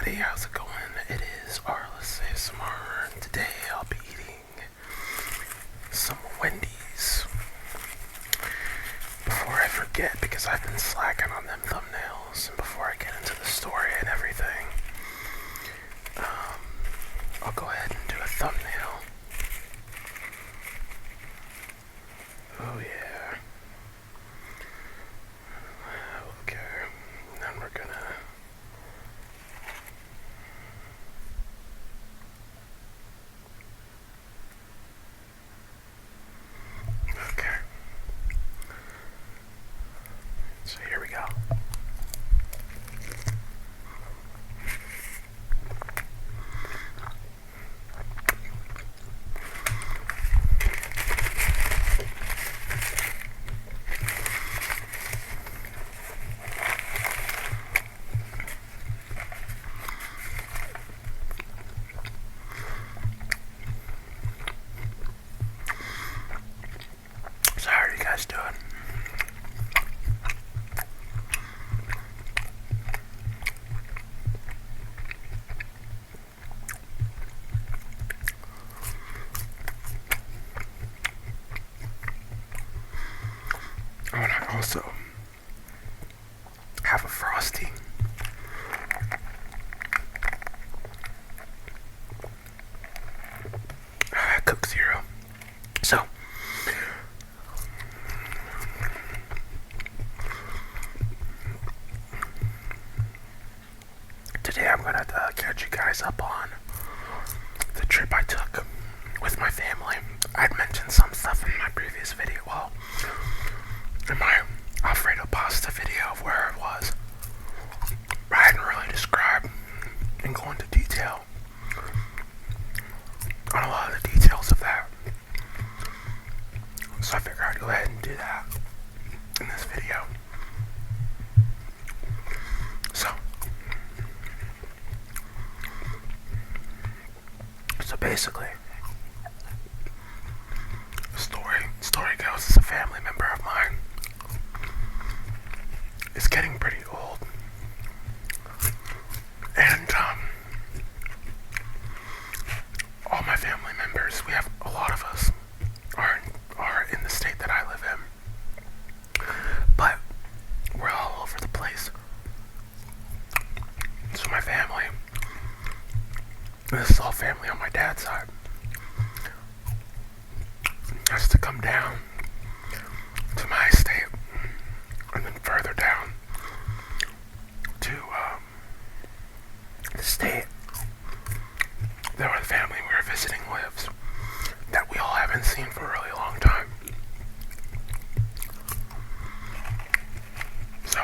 everybody, how's it going? It is Arliss ASMR. Today I'll be eating some Wendy's. Before I forget, because I've been slacking on them thumbnails, and before I get into the story and everything, I'll go ahead and do a thumbnail. Oh yeah. Okay, then we're gonna okay. So here we go. So how are you guys doing? Oh, and I also have a Frosty. Coke Zero. So, today I'm gonna catch you guys up on the trip I took with my family. I'd mentioned some stuff in my previous video. Well, in my Alfredo pasta video of where it was, I hadn't really described and go into detail on a lot of the details of that. So I figured I'd go ahead and do that in this video. So basically, story goes, is a family member of mine is getting pretty old, and all my family members, we have a lot of us are in the state that I live in, but we're all over the place. So my family, this is all family on my dad's side, has to come down to my estate and then further down to the state that where the family we were visiting lives, that we all haven't seen for a really long time. So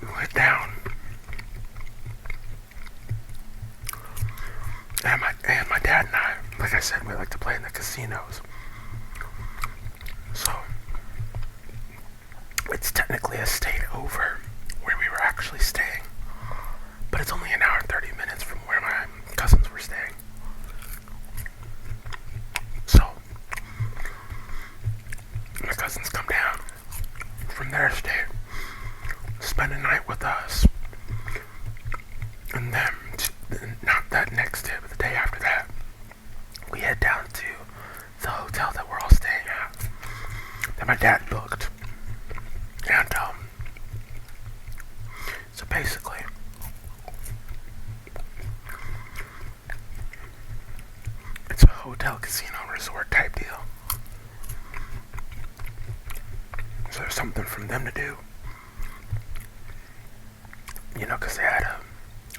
we went down, and my dad and I, like I said, we like to play in the casinos. So it's technically a state over where we were actually staying, but it's only an hour and 30 minutes from where my cousins were staying. So my cousins come down from their state, spend a night with us, and then not that next day, but the day after that, we head down to the hotel that we're all staying at, that my dad booked. And so basically, it's a hotel, casino, resort type deal. So there's something for them to do, you know, because they had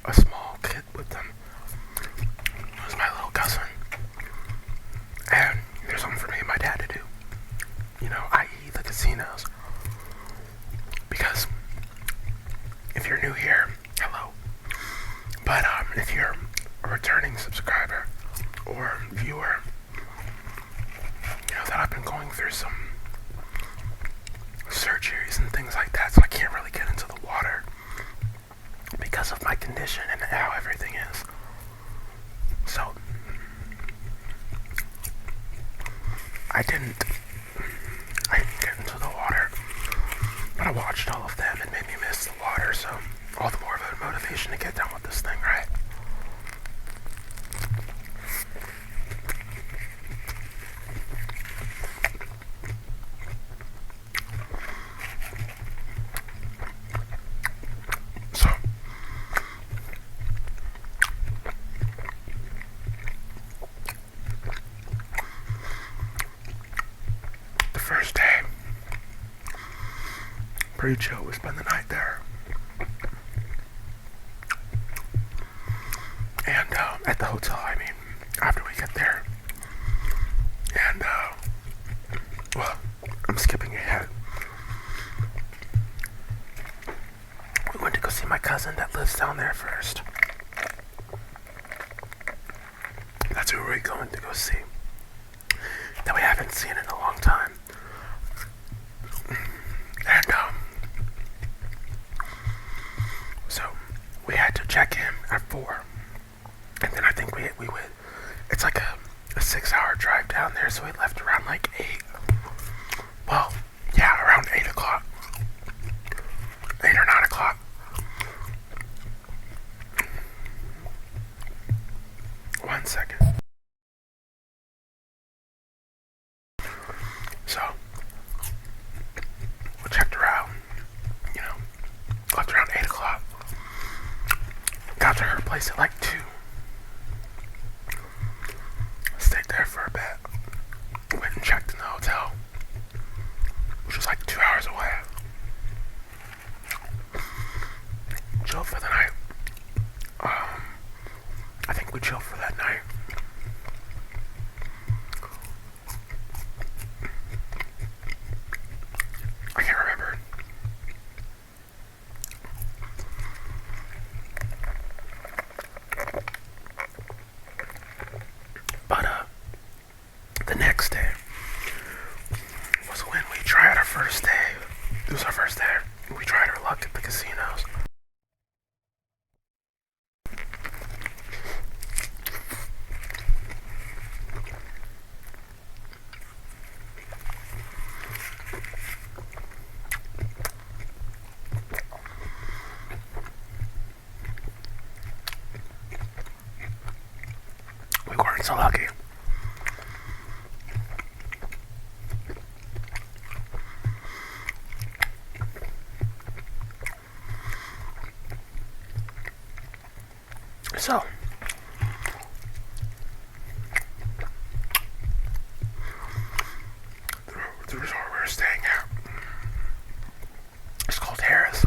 a small kid with them. It was my little cousin. And there's something for me and my dad to do, you know, i.e. the casinos. Because if you're new here, hello. But if you're a returning subscriber or viewer, you know that I've been going through some surgeries and things like that, so I can't really get into the water because of my condition and how everything is. So I didn't get into the water, but I watched all of them and made me miss the water, so all the more of a motivation to get done with this thing, right? So, the first day, pretty chill. We spent the night there. And at the hotel, I mean, after we get there. And, well, I'm skipping ahead. We went to go see my cousin that lives down there first. That's who we're going to go see. That we haven't seen in a long time. And, so we had to check in at 4. And then I think we would, it's like a 6-hour drive down there, so we left around like 8. Well, yeah, around 8 o'clock. 8 or 9 o'clock. One second. So, we checked her out, you know, left around 8 o'clock. Got to her place at like 2. Stayed there for a bit. Went and checked in the hotel, which was like 2 hours away. Chilled for the night. I think we chilled for that night. I can't remember. But the next day was when we tried our first day. It was our first day. We tried our luck at the casinos. We weren't so lucky. So, the resort we were staying at, it's called Harris.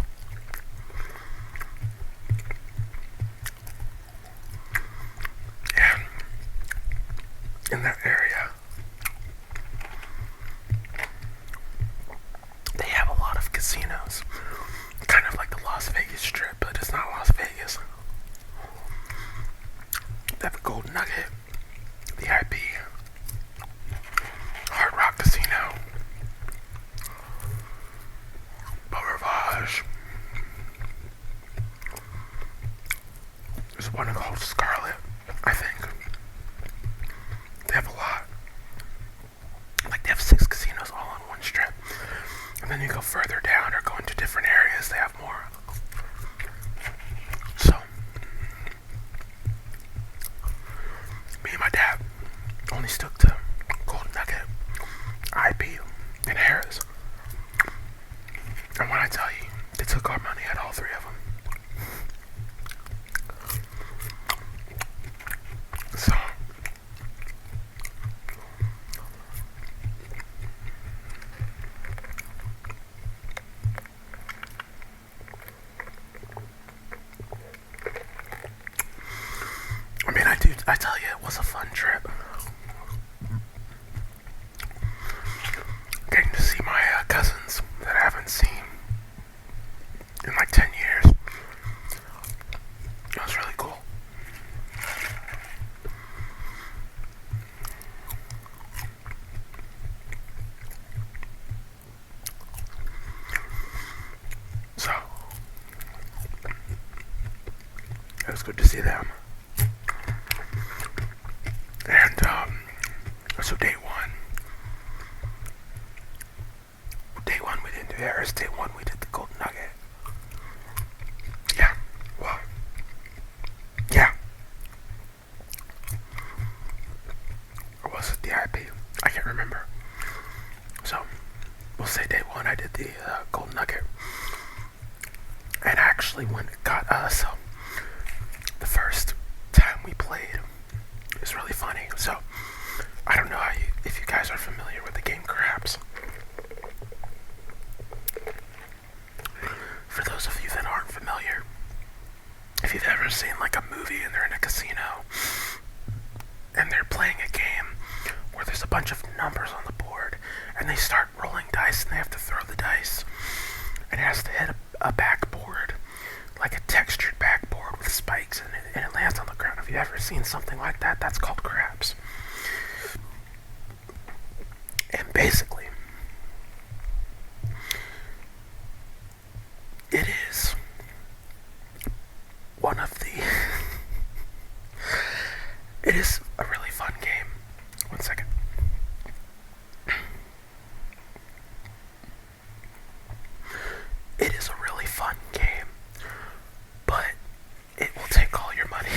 And in that area, they have a lot of casinos. Kind of like the Las Vegas Strip, but it's not Las Vegas. They have a Golden Nugget, the IP, Hard Rock Casino, Beau Rivage. There's one called Scarlet, I think. They have a lot. Like they have 6 casinos all on one strip. And then you go further down or go into different areas, they have more. So, me and my dad only stuck to Golden Nugget, IP, and Harris. And when I tell you, they took our money at all 3 of them. So, I mean, I tell you, it was a fun trip. Getting to see my cousins that I haven't seen in like 10 years. It was really cool. So, it was good to see them. And, so day one we didn't do Harris. Day one we did the Golden Nugget. Yeah. I can't remember. So, we'll say day one I did the gold nugget. And actually when it got so the first time we played, it was really funny. So, I don't know if you guys are familiar with the game Craps. For those of you that aren't familiar, if you've ever seen like a movie and they're in a casino and they're playing a game where there's a bunch of numbers on the board and they start rolling dice and they have to throw the dice and it has to hit a backboard, like a textured backboard with spikes in it, and it lands on the ground. If you've ever seen something like that, that's called Craps. And basically, it is one of the it is a really fun game. One second. It is a really fun game, but it will take all your money.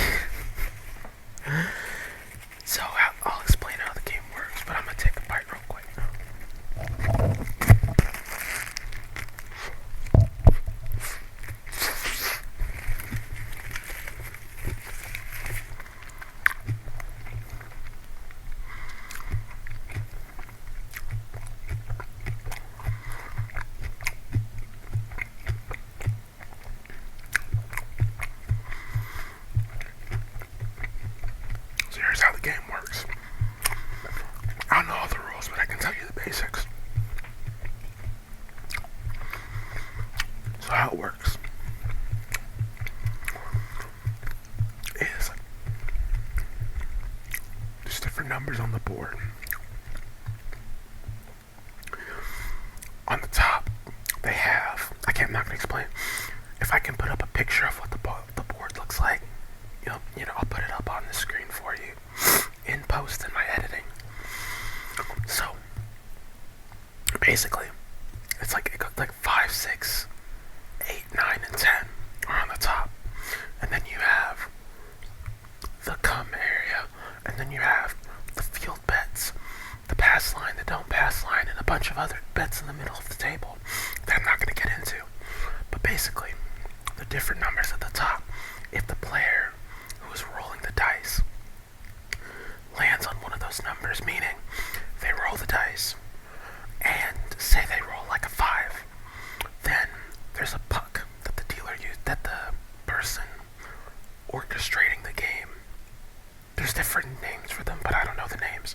So I'll explain how the game works, but I'm gonna take a bite real quick. So here's how the game works. I don't know all the rules, but I can tell you the basics. So how it works is there's different numbers on the board. On the top, they have, I'm not gonna explain. If I can put up a picture of what the board looks like, you know, I'll put it up on the screen for you in post in my editing. So basically, it's like it goes like 5, 6, 8, 9, and 10 are on the top, and then you have the come area, and then you have the field bets, the pass line, the don't pass line, and a bunch of other bets in the middle of the table that I'm not going to get into. But basically, the different numbers at the top, if the player who is rolling the dice lands on one of those numbers, meaning they roll the dice and say they roll like a 5, then there's a puck that the dealer used, that the person orchestrating the game, there's different names for them, but I don't know the names.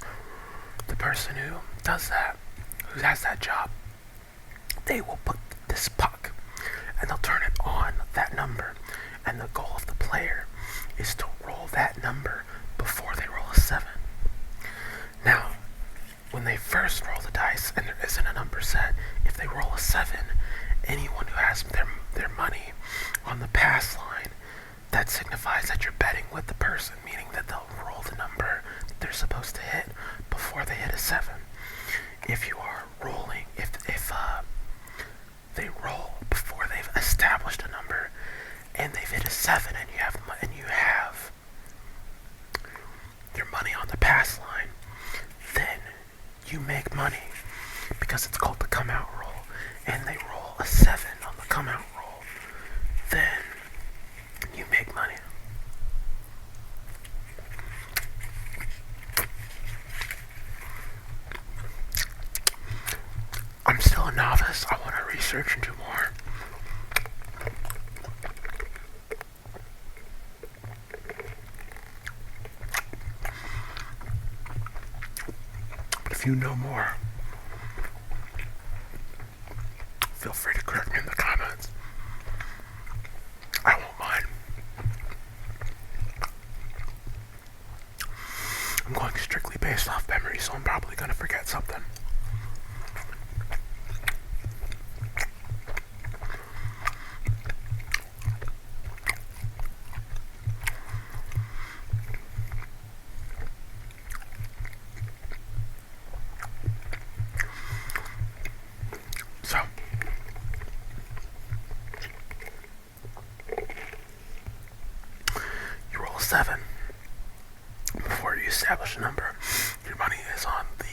The person who does that, who has that job, they will put this puck and they'll turn it on that number, and the goal of the player is to roll that number before they roll a 7. Now, when they first roll the dice and there isn't a number set, if they roll a 7, anyone who has their money on the pass line, that signifies that you're betting with the person, meaning that they'll roll the number that they're supposed to hit before they hit a 7. If you are rolling, if they roll before they've established a number and they've hit a 7 and you have your money on the pass line, then you make money because it's called the come out roll, and they roll a 7 on the come out roll, then you make money. I'm still a novice. I want to research and do more. But if you know more, feel free to correct me in the comments. I won't mind. I'm going strictly based off memory, so I'm probably going to forget something. So, you roll a 7 before you establish a number. Your money is on the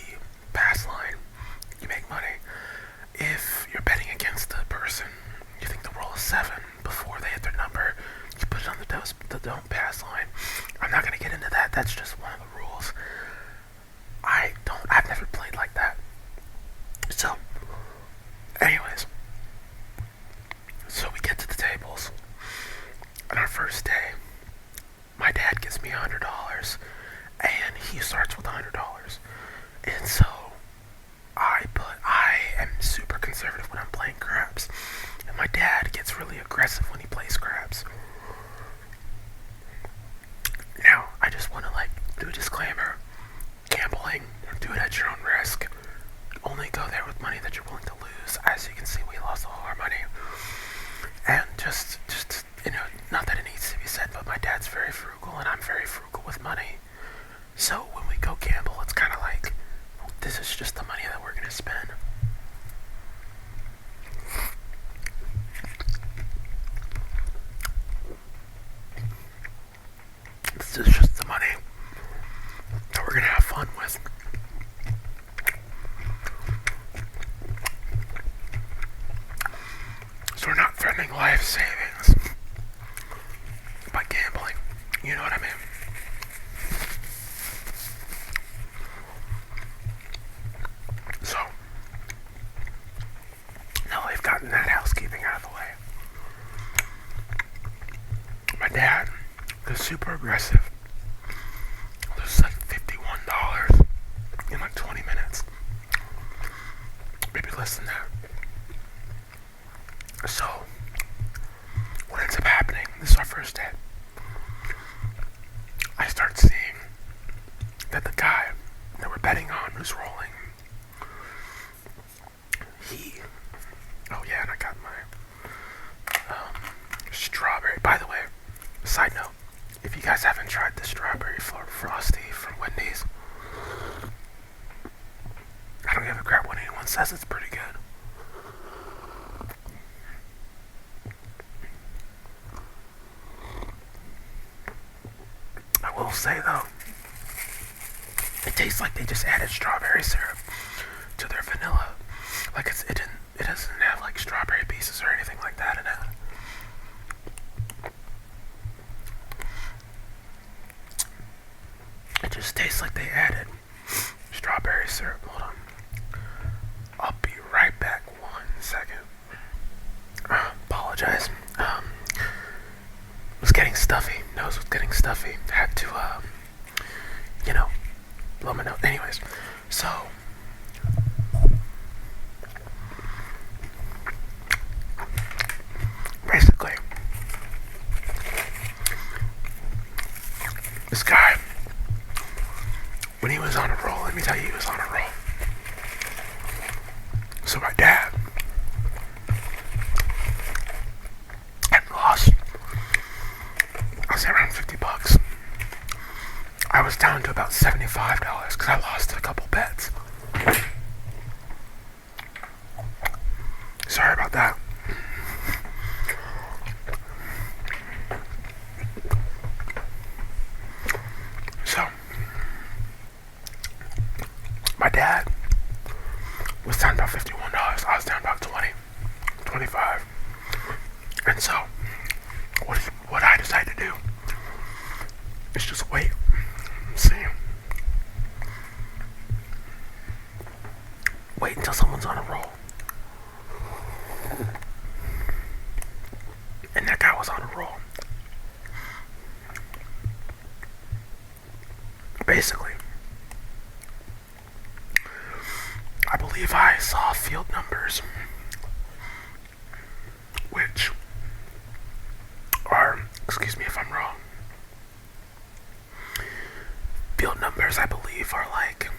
7 before they hit their number. You put it on the don't pass line. I'm not gonna get into that. That's just one of the rules. I've never played like that. So, anyways, so we get to the tables. On our first day, my dad gives me $100, and he starts with $100. And so, I am super conservative when I'm playing craps, and my dad gets really aggressive when he plays craps. Now, I just want to do a disclaimer. Gambling, do it at your own risk. Only go there with money that you're willing to lose. As you can see, we lost all our money. And just not that it needs to be said, but my dad's very frugal and I'm very frugal with money. So when we go gamble, it's kind of like, this is just the money that we're going to spend. This is just the money that we're going to have fun with. So we're not threatening life savings by gambling. You know what I mean? So, now we've gotten that housekeeping out of the way. My dad is super aggressive. Loses like $51 in like 20 minutes. Maybe less than that. So, what ends up happening, this is our first day, I start seeing that the guy that we're betting on who's rolling, oh yeah, and I got my strawberry. By the way, side note, if you guys haven't tried the strawberry frosty from Wendy's, I don't give a crap what anyone says, it's pretty good. I will say though, it tastes like they just added strawberry syrup to their vanilla. Like it doesn't have like strawberry pieces or anything like that in it. It just tastes like they added strawberry syrup. Hold on. I'll be right back 1 second. Apologize. Was getting stuffy. Nose was getting stuffy. Had to, blow my nose. Anyways, so basically, this guy, when he was on a roll, let me tell you, he was on a roll. So my dad had lost, I say around $50. I was down to about $75 because I lost a couple bets. Sorry about that. So, my dad was down about $51. I was down about 20, 25. And so, what I decided to do is just wait and see. Wait until someone's on a roll. And that guy was on a roll. Basically, I believe I saw field numbers, which are, excuse me if I'm wrong, field numbers I believe are like,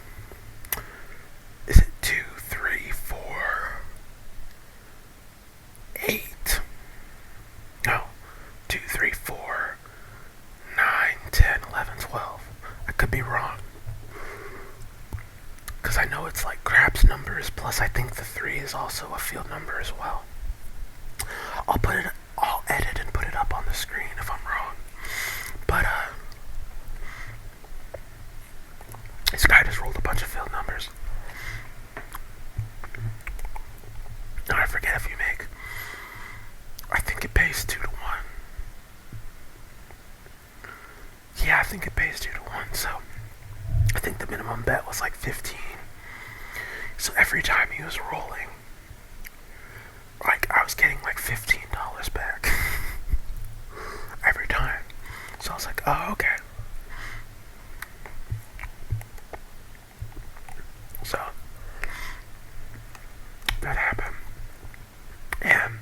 is it 2, 3, 4, 8? No, 2, 3, 4, 9, 10, 11, 12. I could be wrong. Because I know it's like craps numbers, plus I think the 3 is also a field number as well. I'll edit and put it up on the screen if I'm wrong. But, this guy just rolled a bunch of field numbers. And I forget if you make, I think think it pays 2 to 1, so I think the minimum bet was like 15. So every time he was rolling, like I was getting like $15 back every time. So I was like, oh, okay. So that happened, and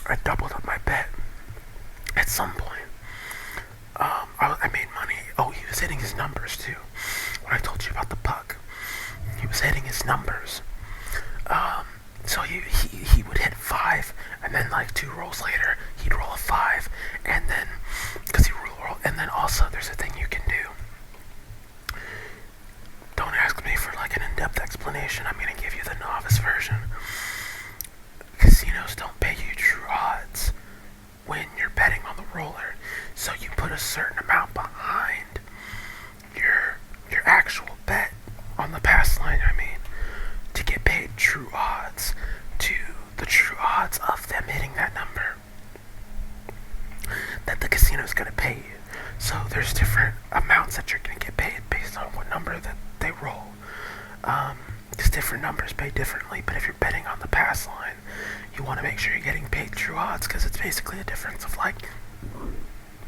I doubled up my bet at some point. I made money. Oh, he was hitting his numbers too. When I told you about the puck, he was hitting his numbers. So he would hit 5, and then like 2 rolls later, he'd roll a 5, and then because he roll, and then also there's a thing you can do. Don't ask me for like an in-depth explanation. I'm gonna give you the novice version. Casinos don't pay you true odds when you're betting on the roller, so you put a certain amount behind your actual bet on the pass line. I mean, to get paid true odds to the true odds of them hitting that number that the casino's gonna pay you. So there's different amounts that you're gonna get paid based on what number that they roll. Because different numbers pay differently, but if you're betting on the pass line, you want to make sure you're getting paid true odds, because it's basically a difference of like,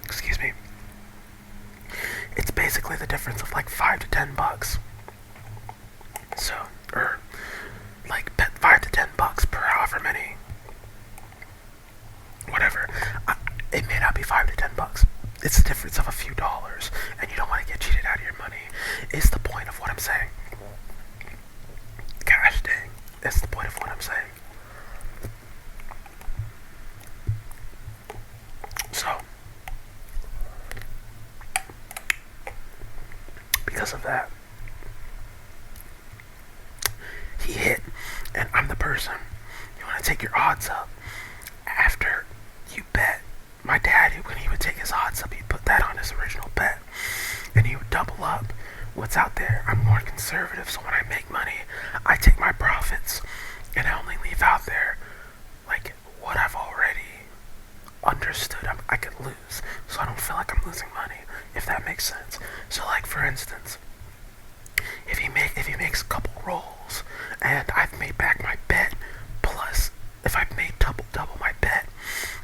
excuse me, it's basically the difference of like $5 to $10. So, or like bet $5 to $10 per however many, whatever. It may not be $5 to $10. It's the difference of a few dollars, and you don't want to get cheated out of your money. Is the point of what I'm saying? Gosh dang, that's the point of what I'm saying. So, because of that, he hit, and I'm the person. You want to take your odds up after you bet. My dad, when he would take his odds up, he'd put that on his original bet, and he would double up what's out there. I'm more conservative, so when I make money, I take my profits, and I only leave out there like what I've already understood I could lose, so I don't feel like I'm losing money, if that makes sense. So like for instance, if he makes a couple rolls and I've made back my bet, plus if I've made double my bet,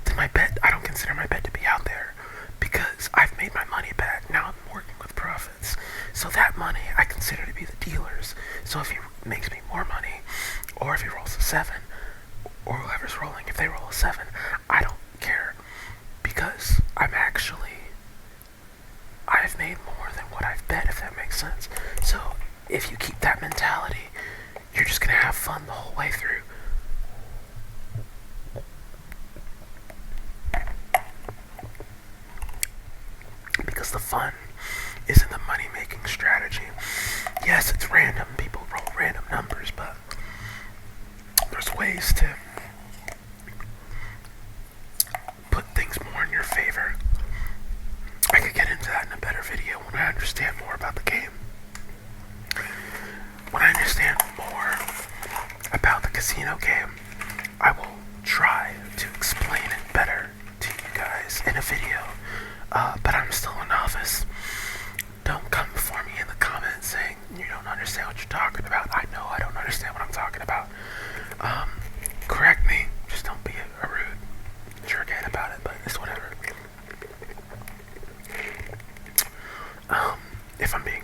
then my bet, I don't consider my bet to be out there, because I've made my money back. Now I'm working with profits, so that money I consider to be the dealer's. So if he makes me more money, or if he rolls a 7, or whoever's rolling, if they roll a 7, I don't care, because I've made more than what I've bet, if that makes sense. So if you keep that mentality, you're just gonna have fun the whole way through. Because the fun is in the money-making strategy. Yes, it's random, people roll random numbers, but there's ways to put things more in your favor. I could get into that in a better video when I understand more about the game. When I understand more about the casino game, I will try to explain it better to you guys in a video. But I'm still a novice. Don't come for me in the comments saying you don't understand what you're talking about. I know I don't understand what I'm talking about. Correct me. Just don't be a rude jerkhead about it, but it's whatever.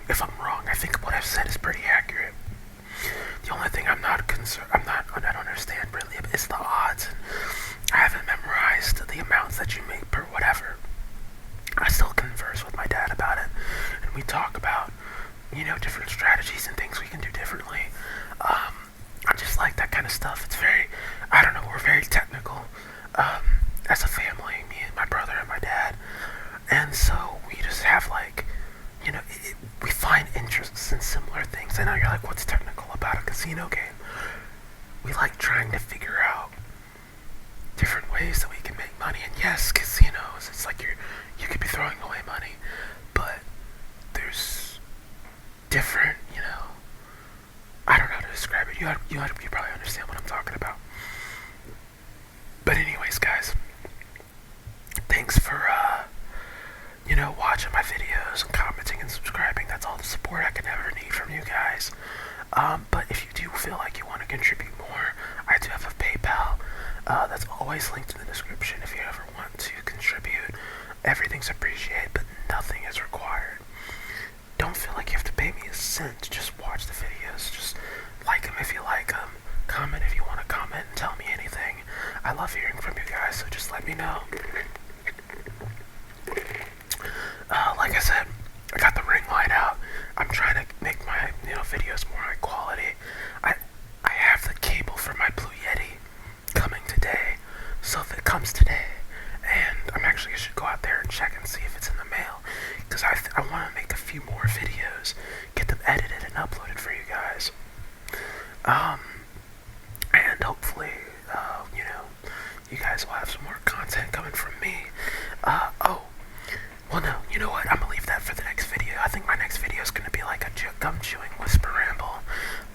If I'm wrong, I think what I've said is pretty accurate. The only thing I don't understand really is the odds. I haven't memorized the amounts that you make per whatever. I still converse with my dad about it, and we talk about, different strategies and things we can do differently. I just like that kind of stuff. It's we're very technical as a family, me and my brother and my dad, and so we just have we find interests in similar things. I know you're like, what's technical about a casino game? We like trying to figure out different ways that we can make money. And yes, casinos, it's like you could be throwing away money, but there's different, I don't know how to describe it. You probably understand what I'm talking about. But anyways, guys, thanks for watching my videos. everything's appreciated, but nothing is required. Don't feel like you have to pay me a cent to just watch the videos. Just like them if you like them. Comment if you want to comment and tell me anything. I love hearing from you guys, so just let me know. Like I said, I got the ring light out. I'm trying to make my videos more high quality. I have the cable for my Blue Yeti coming today, so if it comes today, and I'm actually I should go out there and check and see if it's in the mail, because I want to make a few more videos, get them edited and uploaded for you guys. And hopefully, you guys will have some more content coming from me. Well, no, you know what? I'm gonna leave that for the next video. I think my next video is gonna be like a gum chewing whisper ramble,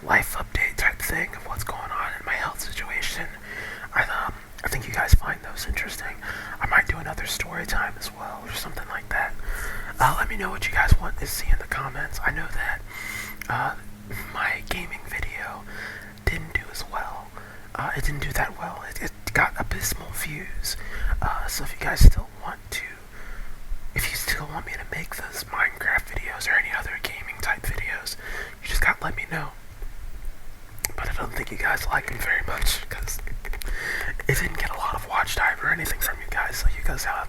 life update type thing of what's going on in my health situation. I think you guys find those interesting. I might do another story time as well, or something like that. Let me know what you guys want to see in the comments. I know that my gaming video didn't do as well. It didn't do that well. It got abysmal views. So if you guys still want me to make those Minecraft videos or any other gaming type videos, you just gotta let me know. But I don't think you guys like them very much, because it didn't get a lot of watch time or anything from you guys, so you guys have